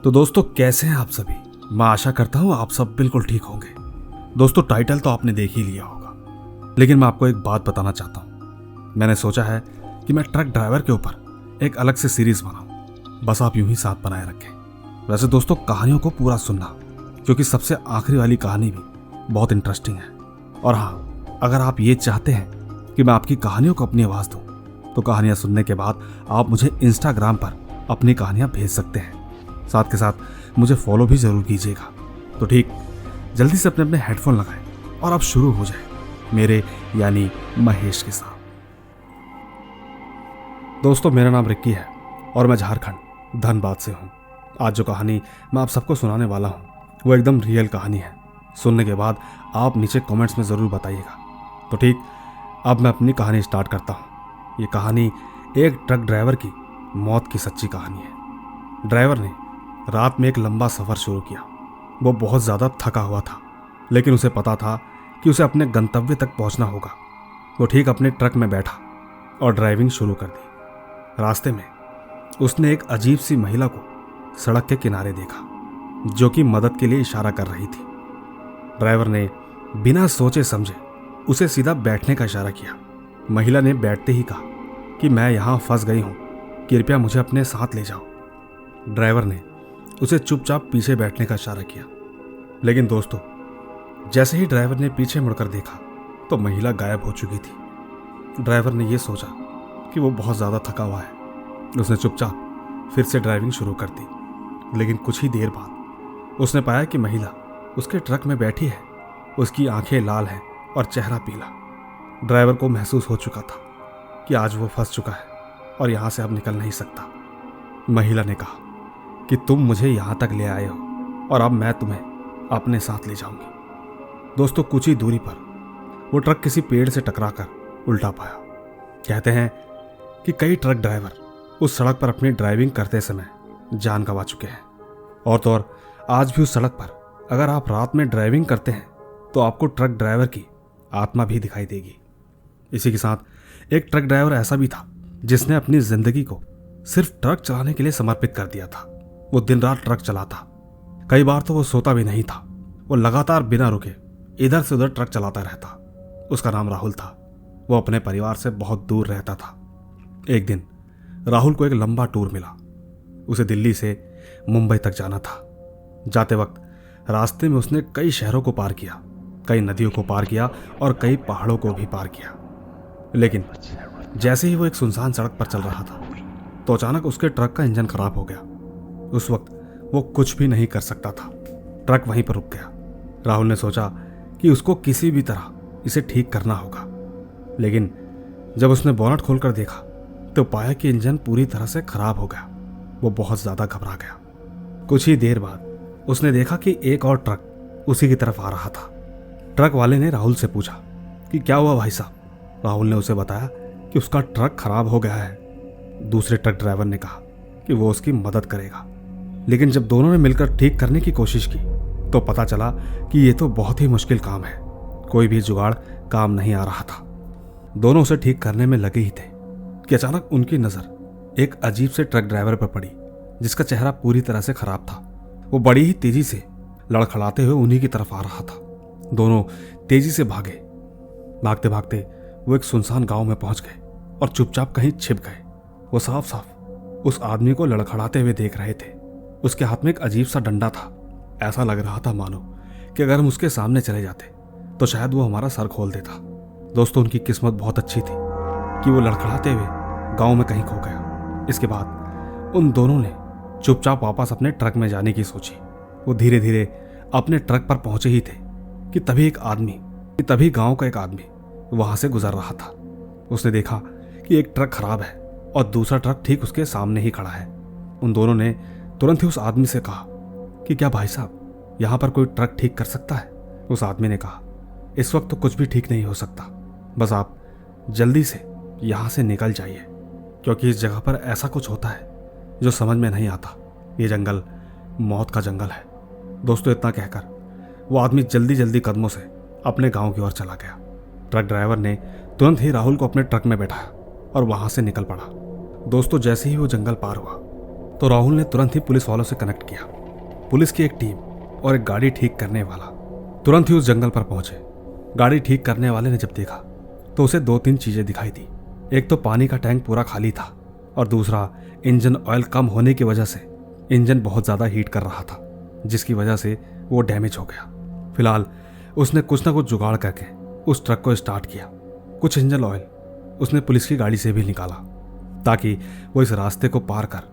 तो दोस्तों कैसे हैं आप सभी। मैं आशा करता हूं आप सब बिल्कुल ठीक होंगे। दोस्तों टाइटल तो आपने देख ही लिया होगा, लेकिन मैं आपको एक बात बताना चाहता हूं। मैंने सोचा है कि मैं ट्रक ड्राइवर के ऊपर एक अलग से सीरीज बनाऊं। बस आप यूं ही साथ बनाए रखें। वैसे दोस्तों कहानियों को पूरा सुनना, क्योंकि सबसे आखिरी वाली कहानी भी बहुत इंटरेस्टिंग है। और हाँ, अगर आप ये चाहते हैं कि मैं आपकी कहानियों को अपनी आवाज़ दूं, तो कहानियां सुनने के बाद आप मुझे इंस्टाग्राम पर अपनी कहानियां भेज सकते हैं। साथ के साथ मुझे फॉलो भी जरूर कीजिएगा। तो ठीक, जल्दी से अपने अपने हेडफोन लगाएं और अब शुरू हो जाए मेरे यानी महेश के साथ। दोस्तों मेरा नाम रिक्की है और मैं झारखंड धनबाद से हूँ। आज जो कहानी मैं आप सबको सुनाने वाला हूँ वो एकदम रियल कहानी है। सुनने के बाद आप नीचे कमेंट्स में ज़रूर बताइएगा। तो ठीक, अब मैं अपनी कहानी स्टार्ट करता हूँ। ये कहानी एक ट्रक ड्राइवर की मौत की सच्ची कहानी है। ड्राइवर ने रात में एक लंबा सफ़र शुरू किया। वो बहुत ज़्यादा थका हुआ था, लेकिन उसे पता था कि उसे अपने गंतव्य तक पहुंचना होगा। वो ठीक अपने ट्रक में बैठा और ड्राइविंग शुरू कर दी। रास्ते में उसने एक अजीब सी महिला को सड़क के किनारे देखा, जो कि मदद के लिए इशारा कर रही थी। ड्राइवर ने बिना सोचे समझे उसे सीधा बैठने का इशारा किया। महिला ने बैठते ही कहा कि मैं यहाँ फंस गई हूँ, कृपया मुझे अपने साथ ले जाओ। ड्राइवर ने उसे चुपचाप पीछे बैठने का इशारा किया, लेकिन दोस्तों जैसे ही ड्राइवर ने पीछे मुड़कर देखा तो महिला गायब हो चुकी थी। ड्राइवर ने यह सोचा कि वो बहुत ज़्यादा थका हुआ है। उसने चुपचाप फिर से ड्राइविंग शुरू कर दी, लेकिन कुछ ही देर बाद उसने पाया कि महिला उसके ट्रक में बैठी है। उसकी आंखें लाल हैं और चेहरा पीला। ड्राइवर को महसूस हो चुका था कि आज वो फंस चुका है और यहाँ से अब निकल नहीं सकता। महिला ने कहा कि तुम मुझे यहाँ तक ले आए हो और अब मैं तुम्हें अपने साथ ले जाऊंगी। दोस्तों कुछ ही दूरी पर वो ट्रक किसी पेड़ से टकराकर उल्टा पाया। कहते हैं कि कई ट्रक ड्राइवर उस सड़क पर अपनी ड्राइविंग करते समय जान गंवा चुके हैं। और तो और आज भी उस सड़क पर अगर आप रात में ड्राइविंग करते हैं तो आपको ट्रक ड्राइवर की आत्मा भी दिखाई देगी। इसी के साथ एक ट्रक ड्राइवर ऐसा भी था जिसने अपनी जिंदगी को सिर्फ ट्रक चलाने के लिए समर्पित कर दिया था। वो दिन रात ट्रक चलाता। कई बार तो वो सोता भी नहीं था। वो लगातार बिना रुके इधर से उधर ट्रक चलाता रहता। उसका नाम राहुल था। वो अपने परिवार से बहुत दूर रहता था। एक दिन राहुल को एक लंबा टूर मिला। उसे दिल्ली से मुंबई तक जाना था। जाते वक्त रास्ते में उसने कई शहरों को पार किया, कई नदियों को पार किया और कई पहाड़ों को भी पार किया। लेकिन जैसे ही वो एक सुनसान सड़क पर चल रहा था तो अचानक उसके ट्रक का इंजन खराब हो गया। उस वक्त वो कुछ भी नहीं कर सकता था। ट्रक वहीं पर रुक गया। राहुल ने सोचा कि उसको किसी भी तरह इसे ठीक करना होगा, लेकिन जब उसने बोनट खोलकर देखा तो पाया कि इंजन पूरी तरह से खराब हो गया। वो बहुत ज़्यादा घबरा गया। कुछ ही देर बाद उसने देखा कि एक और ट्रक उसी की तरफ आ रहा था। ट्रक वाले ने राहुल से पूछा कि क्या हुआ भाई साहब। राहुल ने उसे बताया कि उसका ट्रक खराब हो गया है। दूसरे ट्रक ड्राइवर ने कहा कि वो उसकी मदद करेगा, लेकिन जब दोनों ने मिलकर ठीक करने की कोशिश की तो पता चला कि ये तो बहुत ही मुश्किल काम है। कोई भी जुगाड़ काम नहीं आ रहा था। दोनों उसे ठीक करने में लगे ही थे कि अचानक उनकी नज़र एक अजीब से ट्रक ड्राइवर पर पड़ी, जिसका चेहरा पूरी तरह से खराब था। वो बड़ी ही तेजी से लड़खड़ाते हुए उन्हीं की तरफ आ रहा था। दोनों तेजी से भागे। भागते भागते वो एक सुनसान गांव में पहुंच गए और चुपचाप कहीं छिप गए। वो साफ साफ उस आदमी को लड़खड़ाते हुए देख रहे थे। उसके हाथ में एक अजीब सा डंडा था। ऐसा लग रहा था मानो कि अगर हम उसके सामने चले जाते तो शायद वो हमारा सर खोल देता। दोस्तों उनकी किस्मत बहुत अच्छी थी कि वो लड़खड़ाते हुए गांव में कहीं खो गया। इसके बाद उन दोनों ने चुपचाप वापस अपने ट्रक में जाने की सोची। वो धीरे धीरे अपने ट्रक पर पहुंचे ही थे कि तभी गांव का एक आदमी वहां से गुजर रहा था। उसने देखा कि एक ट्रक खराब है और दूसरा ट्रक ठीक उसके सामने ही खड़ा है। उन दोनों ने तुरंत ही उस आदमी से कहा कि क्या भाई साहब यहाँ पर कोई ट्रक ठीक कर सकता है। उस आदमी ने कहा इस वक्त तो कुछ भी ठीक नहीं हो सकता, बस आप जल्दी से यहाँ से निकल जाइए, क्योंकि इस जगह पर ऐसा कुछ होता है जो समझ में नहीं आता। ये जंगल मौत का जंगल है। दोस्तों इतना कहकर वो आदमी जल्दी जल्दी कदमों से अपने गांव की ओर चला गया। ट्रक ड्राइवर ने तुरंत ही राहुल को अपने ट्रक में बैठाया और वहां से निकल पड़ा। दोस्तों जैसे ही वो जंगल पार हुआ तो राहुल ने तुरंत ही पुलिस वालों से कनेक्ट किया। पुलिस की एक टीम और एक गाड़ी ठीक करने वाला तुरंत ही उस जंगल पर पहुंचे। गाड़ी ठीक करने वाले ने जब देखा तो उसे 2-3 चीजें दिखाई दी। एक तो पानी का टैंक पूरा खाली था और दूसरा इंजन ऑयल कम होने की वजह से इंजन बहुत ज़्यादा हीट कर रहा था, जिसकी वजह से वो डैमेज हो गया। फिलहाल उसने कुछ ना कुछ जुगाड़ करके उस ट्रक को स्टार्ट किया। कुछ इंजन ऑयल उसने पुलिस की गाड़ी से भी निकाला ताकि वो इस रास्ते को पार कर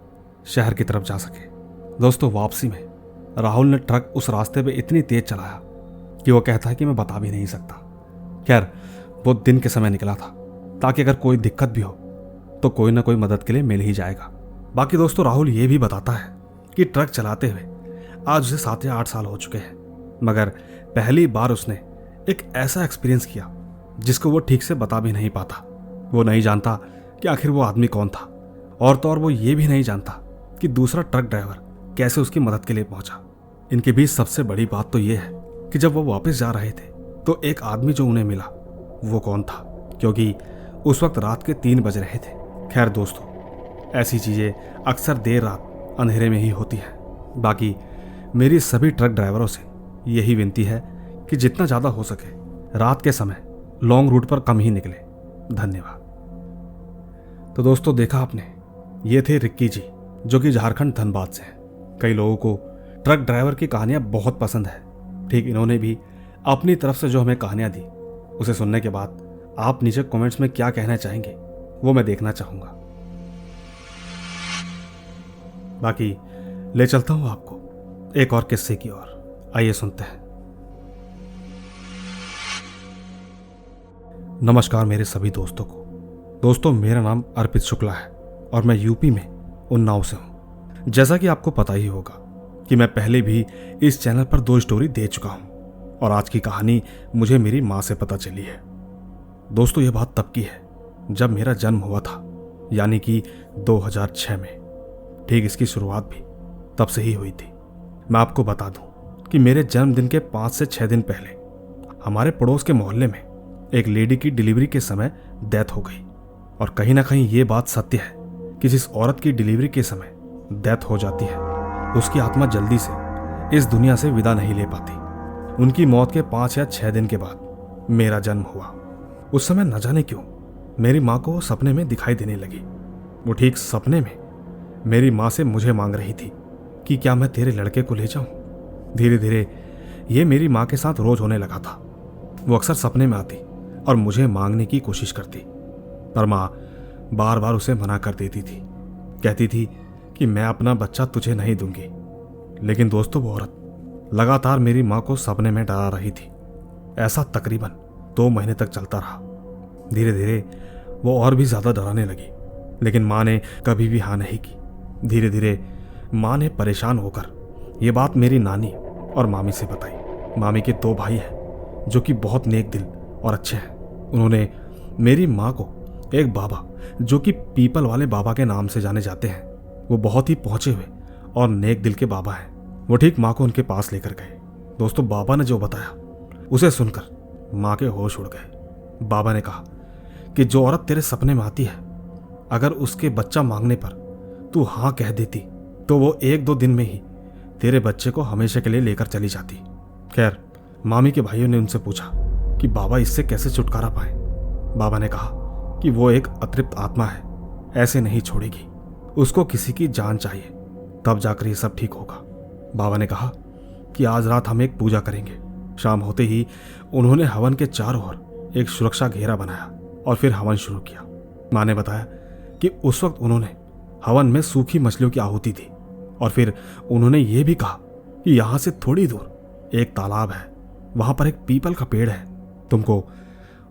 शहर की तरफ जा सके। दोस्तों, वापसी में राहुल ने ट्रक उस रास्ते पे इतनी तेज चलाया कि वो कहता है कि मैं बता भी नहीं सकता। खैर, वो दिन के समय निकला था ताकि अगर कोई दिक्कत भी हो तो कोई ना कोई मदद के लिए मिल ही जाएगा। बाकी दोस्तों, राहुल ये भी बताता है कि ट्रक चलाते हुए आज उसे 7 या 8 साल हो चुके हैं, मगर पहली बार उसने एक ऐसा एक्सपीरियंस किया जिसको वो ठीक से बता भी नहीं पाता। वो नहीं जानता कि आखिर वो आदमी कौन था, और तो और वो ये भी नहीं जानता कि दूसरा ट्रक ड्राइवर कैसे उसकी मदद के लिए पहुंचा। इनके बीच सबसे बड़ी बात तो ये है कि जब वो वापस जा रहे थे तो एक आदमी जो उन्हें मिला वो कौन था, क्योंकि उस वक्त रात के 3 बज रहे थे। खैर दोस्तों, ऐसी चीज़ें अक्सर देर रात अंधेरे में ही होती हैं। बाकी मेरी सभी ट्रक ड्राइवरों से यही विनती है कि जितना ज़्यादा हो सके रात के समय लॉन्ग रूट पर कम ही निकले। धन्यवाद। तो दोस्तों, देखा आपने, ये थे रिक्की जी, जो कि झारखंड धनबाद से हैं। कई लोगों को ट्रक ड्राइवर की कहानियां बहुत पसंद है। ठीक इन्होंने भी अपनी तरफ से जो हमें कहानियां दी, उसे सुनने के बाद आप नीचे कमेंट्स में क्या कहना चाहेंगे वो मैं देखना चाहूंगा। बाकी ले चलता हूं आपको एक और किस्से की ओर। आइए सुनते हैं। नमस्कार मेरे सभी दोस्तों को। दोस्तों, मेरा नाम अर्पित शुक्ला है और मैं यूपी में उन्नाव से हूं। जैसा कि आपको पता ही होगा कि मैं पहले भी इस चैनल पर 2 स्टोरी दे चुका हूं और आज की कहानी मुझे मेरी मां से पता चली है। दोस्तों, यह बात तब की है जब मेरा जन्म हुआ था, यानी कि 2006 में। ठीक इसकी शुरुआत भी तब से ही हुई थी। मैं आपको बता दूं कि मेरे जन्मदिन के 5 से 6 दिन पहले हमारे पड़ोस के मोहल्ले में एक लेडी की डिलीवरी के समय डेथ हो गई। और कहीं ना कहीं ये बात सत्य है कि जिस औरत की डिलीवरी के समय डेथ हो जाती है, उसकी आत्मा जल्दी से इस दुनिया से विदा नहीं ले पाती। उनकी मौत के 5 या 6 दिन के बाद मेरा जन्म हुआ। उस समय न जाने क्यों मेरी माँ को सपने में दिखाई देने लगी। वो ठीक सपने में मेरी माँ से मुझे मांग रही थी कि क्या मैं तेरे लड़के को ले जाऊं। धीरे धीरे ये मेरी माँ के साथ रोज होने लगा था। वो अक्सर सपने में आती और मुझे मांगने की कोशिश करती, पर माँ बार बार उसे मना कर देती थी। कहती थी कि मैं अपना बच्चा तुझे नहीं दूंगी। लेकिन दोस्तों, वो औरत लगातार मेरी माँ को सपने में डरा रही थी। ऐसा तकरीबन 2 महीने तक चलता रहा। धीरे धीरे वो और भी ज्यादा डराने लगी, लेकिन माँ ने कभी भी हाँ नहीं की। धीरे धीरे माँ ने परेशान होकर ये बात मेरी नानी और मामी से बताई। मामी के 2 भाई हैं जो कि बहुत नेक दिल और अच्छे हैं। उन्होंने मेरी माँ को एक बाबा, जो कि पीपल वाले बाबा के नाम से जाने जाते हैं, वो बहुत ही पहुंचे हुए और नेक दिल के बाबा हैं, वो ठीक माँ को उनके पास लेकर गए। दोस्तों, बाबा ने जो बताया उसे सुनकर माँ के होश उड़ गए। बाबा ने कहा कि जो औरत तेरे सपने में आती है, अगर उसके बच्चा मांगने पर तू हाँ कह देती तो वो 1-2 दिन में ही तेरे बच्चे को हमेशा के लिए लेकर चली जाती। खैर, मामी के भाइयों ने उनसे पूछा कि बाबा इससे कैसे छुटकारा पाए। बाबा ने कहा कि वो एक अतृप्त आत्मा है, ऐसे नहीं छोड़ेगी, उसको किसी की जान चाहिए, तब जाकर ये सब ठीक होगा। बाबा ने कहा कि आज रात हम एक पूजा करेंगे। शाम होते ही उन्होंने हवन के चारों ओर एक सुरक्षा घेरा बनाया और फिर हवन शुरू किया। माँ ने बताया कि उस वक्त उन्होंने हवन में सूखी मछलियों की आहुति दी और फिर उन्होंने ये भी कहा कि यहाँ से थोड़ी दूर एक तालाब है, वहां पर एक पीपल का पेड़ है, तुमको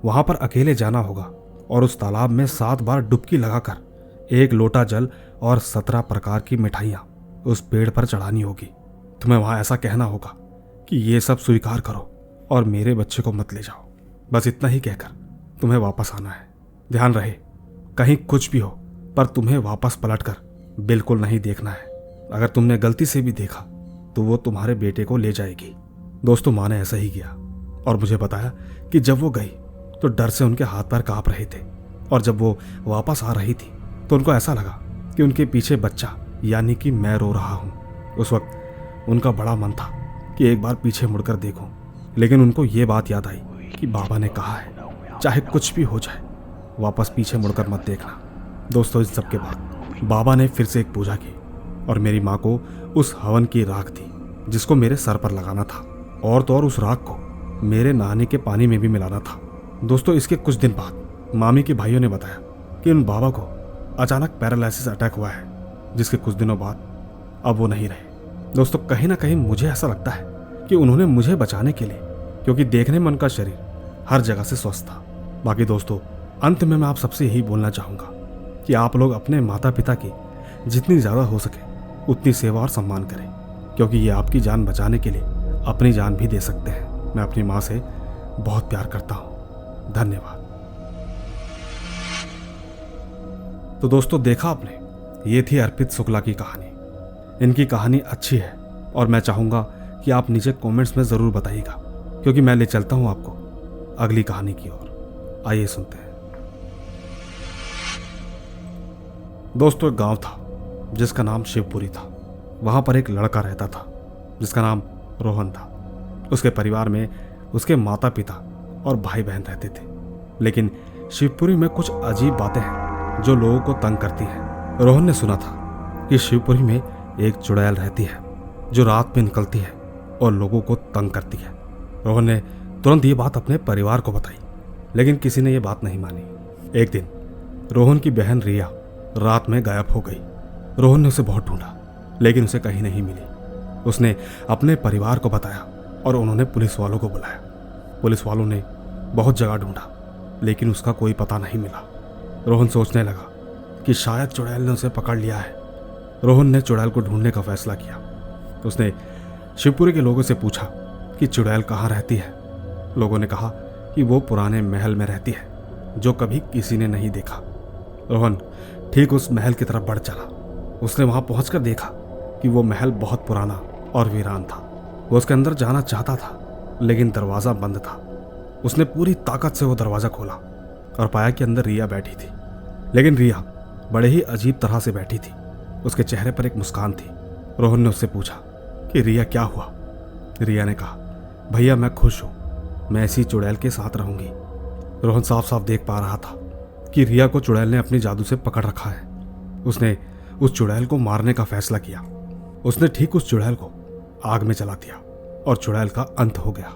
वहां पर अकेले जाना होगा और उस तालाब में 7 बार डुबकी लगाकर 1 लोटा जल और 17 प्रकार की मिठाइयां उस पेड़ पर चढ़ानी होगी। तुम्हें वहां ऐसा कहना होगा कि ये सब स्वीकार करो और मेरे बच्चे को मत ले जाओ। बस इतना ही कहकर तुम्हें वापस आना है। ध्यान रहे, कहीं कुछ भी हो, पर तुम्हें वापस पलटकर बिल्कुल नहीं देखना है। अगर तुमने गलती से भी देखा तो वो तुम्हारे बेटे को ले जाएगी। दोस्तों, माँ ने ऐसा ही किया और मुझे बताया कि जब वो गई तो डर से उनके हाथ पैर कांप रहे थे और जब वो वापस आ रही थी तो उनको ऐसा लगा कि उनके पीछे बच्चा यानी कि मैं रो रहा हूँ। उस वक्त उनका बड़ा मन था कि एक बार पीछे मुड़कर देखूं, लेकिन उनको ये बात याद आई कि बाबा ने कहा है चाहे कुछ भी हो जाए वापस पीछे मुड़कर मत देखना। दोस्तों, इस सब के बाद बाबा ने फिर से एक पूजा की और मेरी माँ को उस हवन की राख दी जिसको मेरे सर पर लगाना था, और तो और उस राख को मेरे नहाने के पानी में भी मिलाना था। दोस्तों, इसके कुछ दिन बाद मामी के भाइयों ने बताया कि उन बाबा को अचानक पैरालिसिस अटैक हुआ है, जिसके कुछ दिनों बाद अब वो नहीं रहे। दोस्तों, कहीं ना कहीं मुझे ऐसा लगता है कि उन्होंने मुझे बचाने के लिए, क्योंकि देखने में उनका शरीर हर जगह से स्वस्थ था। बाकी दोस्तों, अंत में मैं आप सबसे यही बोलना चाहूँगा कि आप लोग अपने माता पिता की जितनी ज़्यादा हो सके उतनी सेवा और सम्मान करें, क्योंकि ये आपकी जान बचाने के लिए अपनी जान भी दे सकते हैं। मैं अपनी माँ से बहुत प्यार करता हूँ। धन्यवाद। तो दोस्तों, देखा आपने, ये थी अर्पित शुक्ला की कहानी। इनकी कहानी अच्छी है और मैं चाहूँगा कि आप नीचे कमेंट्स में ज़रूर बताइएगा, क्योंकि मैं ले चलता हूँ आपको अगली कहानी की ओर। आइए सुनते हैं। दोस्तों, एक गांव था जिसका नाम शिवपुरी था। वहाँ पर एक लड़का रहता था जिसका नाम रोहन था। उसके परिवार में उसके माता पिता और भाई बहन रहते थे, लेकिन शिवपुरी में कुछ अजीब बातें हैं जो लोगों को तंग करती हैं। रोहन ने सुना था कि शिवपुरी में एक चुड़ैल रहती है जो रात में निकलती है और लोगों को तंग करती है। रोहन ने तुरंत ये बात अपने परिवार को बताई, लेकिन किसी ने ये बात नहीं मानी। एक दिन रोहन की बहन रिया रात में गायब हो गई। रोहन ने उसे बहुत ढूंढा, लेकिन उसे कहीं नहीं मिली। उसने अपने परिवार को बताया और उन्होंने पुलिस वालों को बुलाया। पुलिस वालों ने बहुत जगह ढूंढा, लेकिन उसका कोई पता नहीं मिला। रोहन सोचने लगा कि शायद चुड़ैल ने उसे पकड़ लिया है। रोहन ने चुड़ैल को ढूंढने का फैसला किया। उसने शिवपुरी के लोगों से पूछा कि चुड़ैल कहाँ रहती है। लोगों ने कहा कि वो पुराने महल में रहती है जो कभी किसी ने नहीं देखा। रोहन ठीक उस महल की तरफ बढ़ चला। उसने वहां पहुंचकर देखा कि वो महल बहुत पुराना और वीरान था। वो उसके अंदर जाना चाहता था, लेकिन दरवाज़ा बंद था। उसने पूरी ताकत से वो दरवाज़ा खोला और पाया कि अंदर रिया बैठी थी, लेकिन रिया बड़े ही अजीब तरह से बैठी थी। उसके चेहरे पर एक मुस्कान थी। रोहन ने उससे पूछा कि रिया, क्या हुआ? रिया ने कहा, भैया मैं खुश हूँ, मैं ऐसी चुड़ैल के साथ रहूंगी। रोहन साफ साफ देख पा रहा था कि रिया को चुड़ैल ने अपनी जादू से पकड़ रखा है। उसने उस चुड़ैल को मारने का फैसला किया। उसने ठीक उस चुड़ैल को आग में जला दिया और चुड़ैल का अंत हो गया।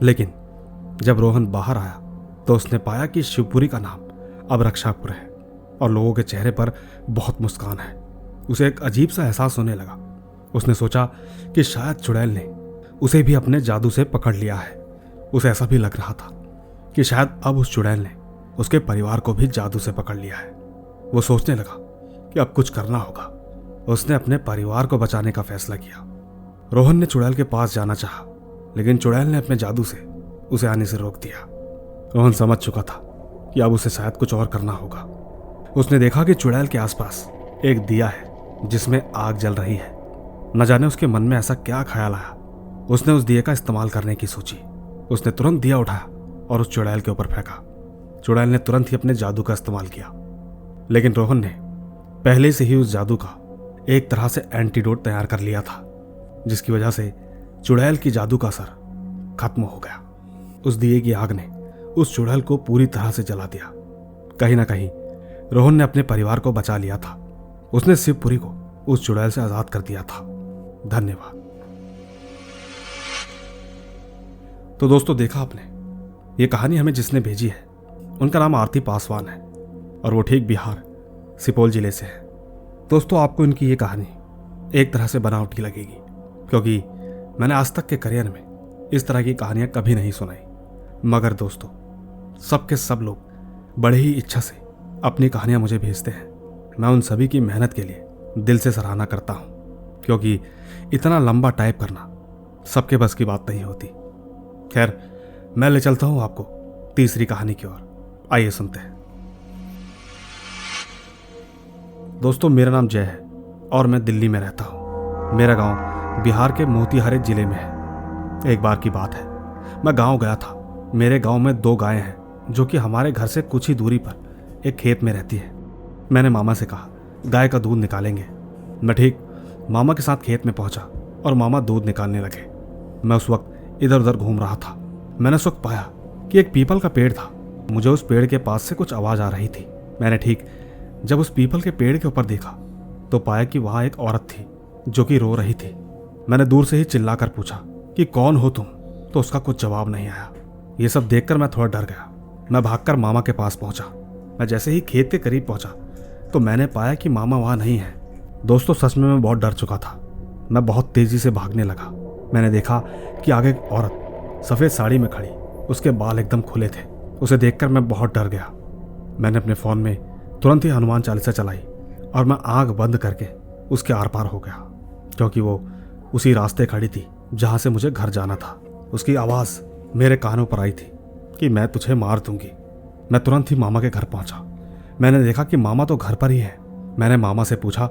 लेकिन जब रोहन बाहर आया तो उसने पाया कि शिवपुरी का नाम अब रक्षापुर है और लोगों के चेहरे पर बहुत मुस्कान है। उसे एक अजीब सा एहसास होने लगा। उसने सोचा कि शायद चुड़ैल ने उसे भी अपने जादू से पकड़ लिया है। उसे ऐसा भी लग रहा था कि शायद अब उस चुड़ैल ने उसके परिवार को भी जादू से पकड़ लिया है। वो सोचने लगा कि अब कुछ करना होगा। उसने अपने परिवार को बचाने का फैसला किया। रोहन ने चुड़ैल के पास जाना चाहा, लेकिन चुड़ैल ने अपने जादू से उसे आने से रोक दिया। रोहन समझ चुका था कि अब उसे शायद कुछ और करना होगा। उसने देखा कि चुड़ैल के आसपास एक दिया है जिसमें आग जल रही है। न जाने उसके मन में ऐसा क्या ख्याल आया। उसने उस दिए का इस्तेमाल करने की सोची। उसने तुरंत दिया उठाया और उस चुड़ैल के ऊपर फेंका। चुड़ैल ने तुरंत ही अपने जादू का इस्तेमाल किया, लेकिन रोहन ने पहले से ही उस जादू का एक तरह से एंटीडोट तैयार कर लिया था, जिसकी वजह से चुड़ैल की जादू का असर खत्म हो गया। उस दिए की आग ने उस चुड़ैल को पूरी तरह से जला दिया। कहीं ना कहीं रोहन ने अपने परिवार को बचा लिया था। उसने शिवपुरी को उस चुड़ैल से आजाद कर दिया था। धन्यवाद। तो दोस्तों, देखा आपने, ये कहानी हमें जिसने भेजी है उनका नाम आरती पासवान है और वो ठीक बिहार सुपौल जिले से है। दोस्तों, आपको इनकी ये कहानी एक तरह से बनावटी लगेगी, क्योंकि मैंने आज तक के करियर में इस तरह की कहानियां कभी नहीं सुनाई। मगर दोस्तों, सबके सब लोग बड़े ही इच्छा से अपनी कहानियां मुझे भेजते हैं। मैं उन सभी की मेहनत के लिए दिल से सराहना करता हूं, क्योंकि इतना लंबा टाइप करना सबके बस की बात नहीं होती। खैर, मैं ले चलता हूं आपको तीसरी कहानी की ओर। आइए सुनते हैं। दोस्तों, मेरा नाम जय है और मैं दिल्ली में रहता हूं। मेरा गांव बिहार के मोतीहारी जिले में है। एक बार की बात है, मैं गांव गया था। मेरे गांव में 2 गायें हैं जो कि हमारे घर से कुछ ही दूरी पर एक खेत में रहती है। मैंने मामा से कहा गाय का दूध निकालेंगे। मैं ठीक मामा के साथ खेत में पहुंचा और मामा दूध निकालने लगे। मैं उस वक्त इधर उधर घूम रहा था। मैंने उस वक्त पाया कि एक पीपल का पेड़ था। मुझे उस पेड़ के पास से कुछ आवाज़ आ रही थी। मैंने ठीक जब उस पीपल के पेड़ के ऊपर देखा तो पाया कि वहाँ एक औरत थी जो कि रो रही थी। मैंने दूर से ही चिल्लाकर पूछा कि कौन हो तुम, तो उसका कुछ जवाब नहीं आया। ये सब देखकर मैं थोड़ा डर गया। मैं भागकर मामा के पास पहुंचा। मैं जैसे ही खेत के करीब पहुंचा तो मैंने पाया कि मामा वहाँ नहीं है। दोस्तों सच में मैं बहुत डर चुका था। मैं बहुत तेजी से भागने लगा। मैंने देखा कि आगे एक औरत सफ़ेद साड़ी में खड़ी, उसके बाल एकदम खुले थे। उसे देखकर मैं बहुत डर गया। मैंने अपने फ़ोन में तुरंत ही हनुमान चालीसा चलाई और मैं आँख बंद करके उसके आर पार हो गया, क्योंकि वो उसी रास्ते खड़ी थी जहाँ से मुझे घर जाना था। उसकी आवाज़ मेरे कानों पर आई थी कि मैं तुझे मार दूंगी। मैं तुरंत ही मामा के घर पहुँचा। मैंने देखा कि मामा तो घर पर ही है। मैंने मामा से पूछा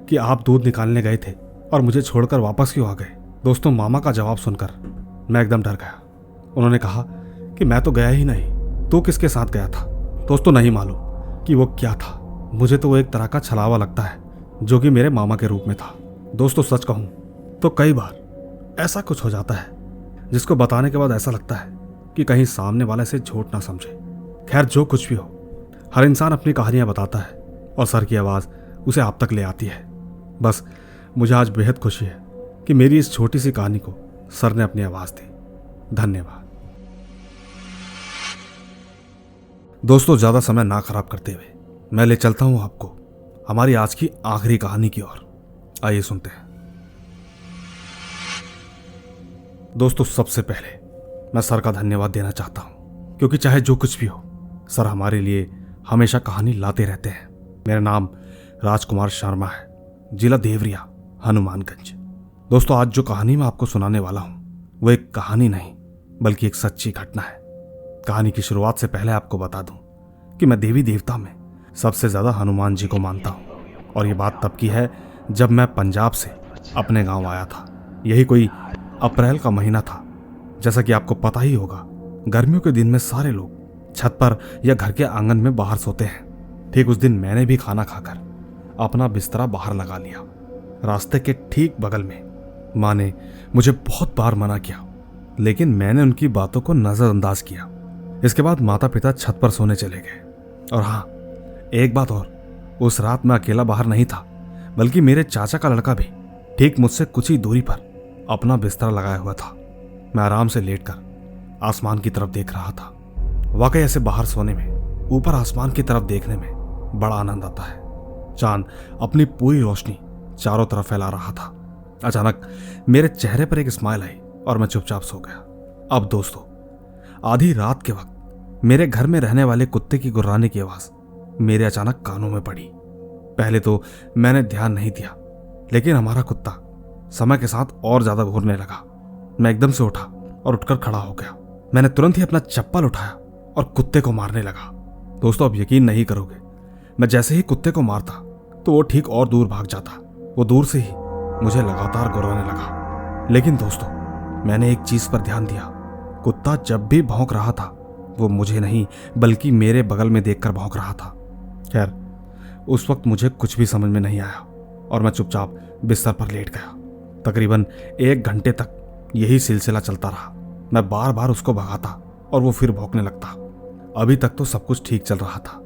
कि आप दूध निकालने गए थे और मुझे छोड़कर वापस क्यों आ गए। दोस्तों मामा का जवाब सुनकर मैं एकदम डर गया। उन्होंने कहा कि मैं तो गया ही नहीं, तू किसके साथ गया था। दोस्तों नहीं मालूम कि वो क्या था। मुझे तो वो एक तरह का छलावा लगता है जो कि मेरे मामा के रूप में था। दोस्तों सच कहूँ तो कई बार ऐसा कुछ हो जाता है जिसको बताने के बाद ऐसा लगता है कि कहीं सामने वाले से झूठ ना समझे। खैर जो कुछ भी हो, हर इंसान अपनी कहानियां बताता है और सर की आवाज़ उसे आप तक ले आती है। बस मुझे आज बेहद खुशी है कि मेरी इस छोटी सी कहानी को सर ने अपनी आवाज़ दी। धन्यवाद। दोस्तों ज़्यादा समय ना खराब करते हुए मैं ले चलता हूँ आपको हमारी आज की आखिरी कहानी की ओर। आइए सुनते हैं। दोस्तों सबसे पहले मैं सर का धन्यवाद देना चाहता हूँ, क्योंकि चाहे जो कुछ भी हो सर हमारे लिए हमेशा कहानी लाते रहते हैं। मेरा नाम राजकुमार शर्मा है, जिला देवरिया, हनुमानगंज। दोस्तों आज जो कहानी मैं आपको सुनाने वाला हूँ वो एक कहानी नहीं बल्कि एक सच्ची घटना है। कहानी की शुरुआत से पहले आपको बता दूं कि मैं देवी देवता में सबसे ज़्यादा हनुमान जी को मानता हूँ, और ये बात तब की है जब मैं पंजाब से अपने गांव आया था। यही कोई अप्रैल का महीना था। जैसा कि आपको पता ही होगा, गर्मियों के दिन में सारे लोग छत पर या घर के आंगन में बाहर सोते हैं। ठीक उस दिन मैंने भी खाना खाकर अपना बिस्तरा बाहर लगा लिया। रास्ते के ठीक बगल में माँ ने मुझे बहुत बार मना किया, लेकिन मैंने उनकी बातों को नज़रअंदाज किया। इसके बाद माता पिता छत पर सोने चले गए। और हाँ, एक बात और, उस रात मैं अकेला बाहर नहीं था, बल्कि मेरे चाचा का लड़का भी ठीक मुझसे कुछ ही दूरी पर अपना बिस्तरा लगाया हुआ था। मैं आराम से लेटकर आसमान की तरफ देख रहा था। वाकई ऐसे बाहर सोने में, ऊपर आसमान की तरफ देखने में बड़ा आनंद आता है। चांद अपनी पूरी रोशनी चारों तरफ फैला रहा था। अचानक मेरे चेहरे पर एक स्माइल आई और मैं चुपचाप सो गया। अब दोस्तों, आधी रात के वक्त मेरे घर में रहने वाले कुत्ते की गुर्राने की आवाज मेरे अचानक कानों में पड़ी। पहले तो मैंने ध्यान नहीं दिया, लेकिन हमारा कुत्ता समय के साथ और ज्यादा घूरने लगा। मैं एकदम से उठा और उठकर खड़ा हो गया। मैंने तुरंत ही अपना चप्पल उठाया और कुत्ते को मारने लगा। दोस्तों आप यकीन नहीं करोगे, मैं जैसे ही कुत्ते को मारता तो वो ठीक और दूर भाग जाता। वो दूर से ही मुझे लगातार गुर्राने लगा। लेकिन दोस्तों मैंने एक चीज पर ध्यान दिया, कुत्ता जब भी भौंक रहा था वो मुझे नहीं बल्कि मेरे बगल में देखकर भौंक रहा था। खैर उस वक्त मुझे कुछ भी समझ में नहीं आया और मैं चुपचाप बिस्तर पर लेट गया। तकरीबन 1 घंटे तक यही सिलसिला चलता रहा। मैं बार बार उसको भगाता और वो फिर भौंकने लगता। अभी तक तो सब कुछ ठीक चल रहा था,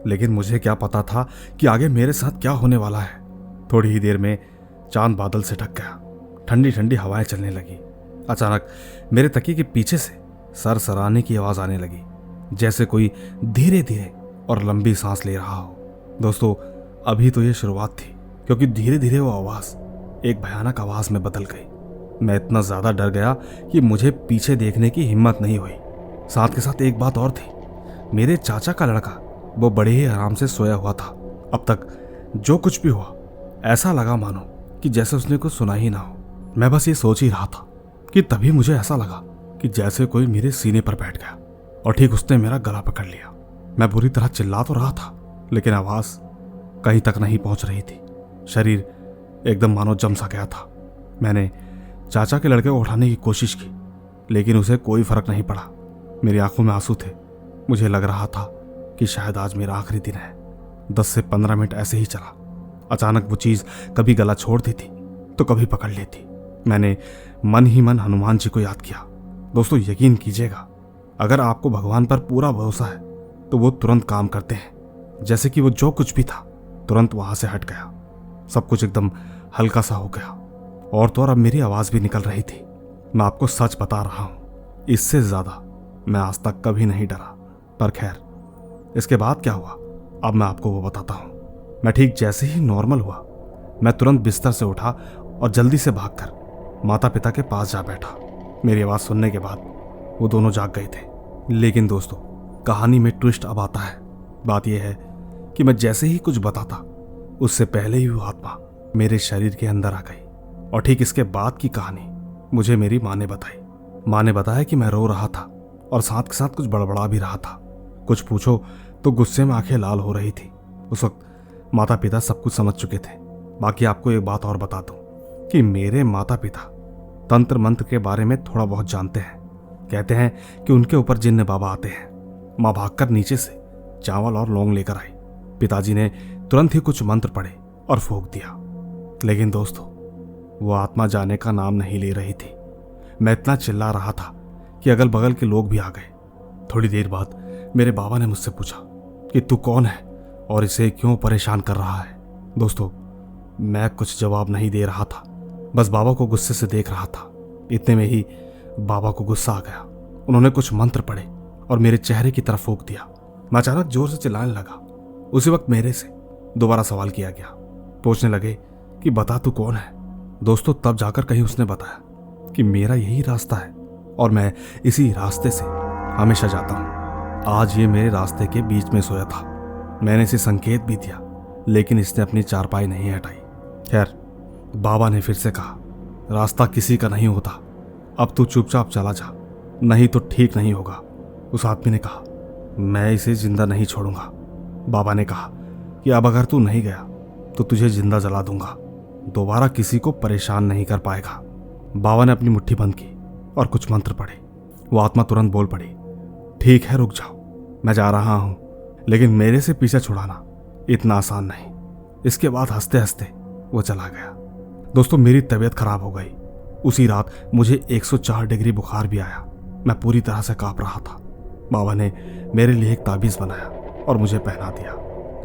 लेकिन मुझे क्या पता था कि आगे मेरे साथ क्या होने वाला है। थोड़ी ही देर में चांद बादल से ढक गया। ठंडी ठंडी हवाएं चलने लगी। अचानक मेरे तकिए के पीछे से सरसराने की आवाज आने लगी, जैसे कोई धीरे धीरे और लंबी सांस ले रहा हो। दोस्तों अभी तो ये शुरुआत थी, क्योंकि धीरे धीरे वो आवाज एक भयानक आवाज में बदल गई। मैं इतना ज्यादा डर गया कि मुझे पीछे देखने की हिम्मत नहीं हुई। साथ के साथ एक बात और थी, मेरे चाचा का लड़का वो बड़े ही आराम से सोया हुआ था। अब तक जो कुछ भी हुआ ऐसा लगा मानो कि जैसे उसने कुछ सुना ही ना हो। मैं बस ये सोच ही रहा था कि तभी मुझे ऐसा लगा कि जैसे कोई मेरे सीने पर बैठ गया और ठीक उसने मेरा गला पकड़ लिया। मैं बुरी तरह चिल्ला तो रहा था, लेकिन आवाज कहीं तक नहीं पहुंच रही थी। शरीर एकदम मानो जम सा गया था। मैंने चाचा के लड़के को उठाने की कोशिश की, लेकिन उसे कोई फर्क नहीं पड़ा। मेरी आंखों में आंसू थे। मुझे लग रहा था कि शायद आज मेरा आखिरी दिन है। 10 से 15 मिनट ऐसे ही चला। अचानक वो चीज़ कभी गला छोड़ती थी तो कभी पकड़ लेती। मैंने मन ही मन हनुमान जी को याद किया। दोस्तों यकीन कीजिएगा, अगर आपको भगवान पर पूरा भरोसा है तो वो तुरंत काम करते हैं। जैसे कि वो जो कुछ भी था तुरंत वहां से हट गया। सब कुछ एकदम हल्का सा हो गया और तो और अब मेरी आवाज़ भी निकल रही थी। मैं आपको सच बता रहा हूँ, इससे ज़्यादा मैं आज तक कभी नहीं डरा। पर खैर, इसके बाद क्या हुआ अब मैं आपको वो बताता हूँ। मैं ठीक जैसे ही नॉर्मल हुआ, मैं तुरंत बिस्तर से उठा और जल्दी से भागकर माता पिता के पास जा बैठा। मेरी आवाज़ सुनने के बाद वो दोनों जाग गए थे। लेकिन दोस्तों, कहानी में ट्विस्ट अब आता है। बात यह है कि मैं जैसे ही कुछ बताता उससे पहले ही वो आत्मा मेरे शरीर के अंदर आ गई। और ठीक इसके बाद की कहानी मुझे मेरी माँ ने बताई। माँ ने बताया कि मैं रो रहा था और साथ के साथ कुछ बड़बड़ा भी रहा था। कुछ पूछो तो गुस्से में आंखें लाल हो रही थी। उस वक्त माता पिता सब कुछ समझ चुके थे। बाकी आपको एक बात और बता दूं कि मेरे माता पिता तंत्र मंत्र के बारे में थोड़ा बहुत जानते हैं। कहते हैं कि उनके ऊपर जिन्न बाबा आते हैं। माँ भागकर नीचे से चावल और लौंग लेकर आई। पिताजी ने तुरंत ही कुछ मंत्र पढ़े और फूंक दिया। लेकिन दोस्तों, वो आत्मा जाने का नाम नहीं ले रही थी। मैं इतना चिल्ला रहा था कि अगल बगल के लोग भी आ गए। थोड़ी देर बाद मेरे बाबा ने मुझसे पूछा कि तू कौन है और इसे क्यों परेशान कर रहा है। दोस्तों, मैं कुछ जवाब नहीं दे रहा था, बस बाबा को गुस्से से देख रहा था। इतने में ही बाबा को गुस्सा आ गया। उन्होंने कुछ मंत्र पढ़े और मेरे चेहरे की तरफ फूंक दिया। मैं अचानक जोर से चिल्लाने लगा। उसी वक्त मेरे से दोबारा सवाल किया गया। पूछने लगे कि बता तू कौन है। दोस्तों, तब जाकर कहीं उसने बताया कि मेरा यही रास्ता है और मैं इसी रास्ते से हमेशा जाता हूँ। आज ये मेरे रास्ते के बीच में सोया था। मैंने इसे संकेत भी दिया, लेकिन इसने अपनी चारपाई नहीं हटाई। खैर, बाबा ने फिर से कहा, रास्ता किसी का नहीं होता, अब तू चुपचाप चला जा, नहीं तो ठीक नहीं होगा। उस आदमी ने कहा, मैं इसे जिंदा नहीं छोड़ूंगा। बाबा ने कहा कि अब अगर तू नहीं गया तो तुझे जिंदा जला दूंगा, दोबारा किसी को परेशान नहीं कर पाएगा। बाबा ने अपनी मुट्ठी बंद की और कुछ मंत्र पढ़े। वो आत्मा तुरंत बोल पड़ी, ठीक है, रुक जाओ, मैं जा रहा हूं, लेकिन मेरे से पीछे छुड़ाना इतना आसान नहीं। इसके बाद हंसते हंसते वो चला गया। दोस्तों, मेरी तबीयत खराब हो गई। उसी रात मुझे 104 डिग्री बुखार भी आया। मैं पूरी तरह से कांप रहा था। बाबा ने मेरे लिए एक ताबीज बनाया और मुझे पहना दिया।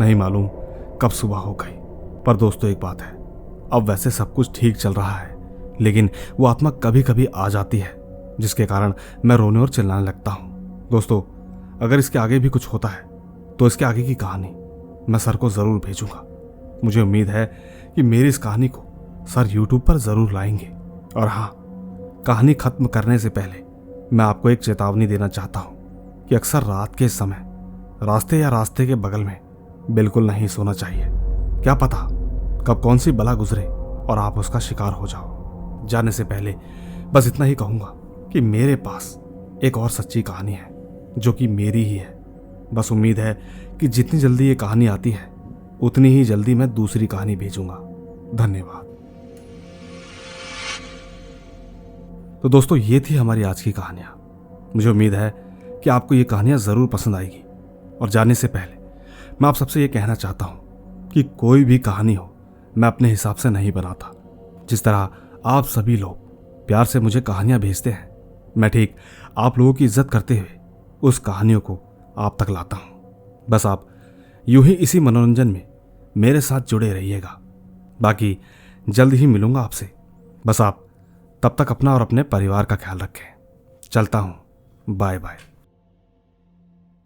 नहीं मालूम कब सुबह हो गई। पर दोस्तों, एक बात है, अब वैसे सब कुछ ठीक चल रहा है, लेकिन वो आत्मा कभी कभी आ जाती है, जिसके कारण मैं रोने और चिल्लाने लगता हूँ। दोस्तों, अगर इसके आगे भी कुछ होता है तो इसके आगे की कहानी मैं सर को ज़रूर भेजूंगा। मुझे उम्मीद है कि मेरी इस कहानी को सर यूट्यूब पर ज़रूर लाएंगे। और हाँ, कहानी ख़त्म करने से पहले मैं आपको एक चेतावनी देना चाहता हूँ कि अक्सर रात के समय रास्ते या रास्ते के बगल में बिल्कुल नहीं सोना चाहिए। क्या पता कब कौन सी बला गुजरे और आप उसका शिकार हो जाओ। जाने से पहले बस इतना ही कहूँगा कि मेरे पास एक और सच्ची कहानी है जो कि मेरी ही है। बस उम्मीद है कि जितनी जल्दी ये कहानी आती है उतनी ही जल्दी मैं दूसरी कहानी भेजूंगा। धन्यवाद। तो दोस्तों, ये थी हमारी आज की कहानियां। मुझे उम्मीद है कि आपको ये कहानियां ज़रूर पसंद आएगी। और जाने से पहले मैं आप सबसे ये कहना चाहता हूँ कि कोई भी कहानी हो मैं अपने हिसाब से नहीं बनाता। जिस तरह आप सभी लोग प्यार से मुझे कहानियां भेजते हैं, मैं ठीक आप लोगों की इज्जत करते हुए उस कहानियों को आप तक लाता हूँ। बस आप यूं ही इसी मनोरंजन में मेरे साथ जुड़े रहिएगा। बाकी जल्द ही मिलूंगा आपसे। बस आप तब तक अपना और अपने परिवार का ख्याल रखें। चलता हूँ। Bye bye.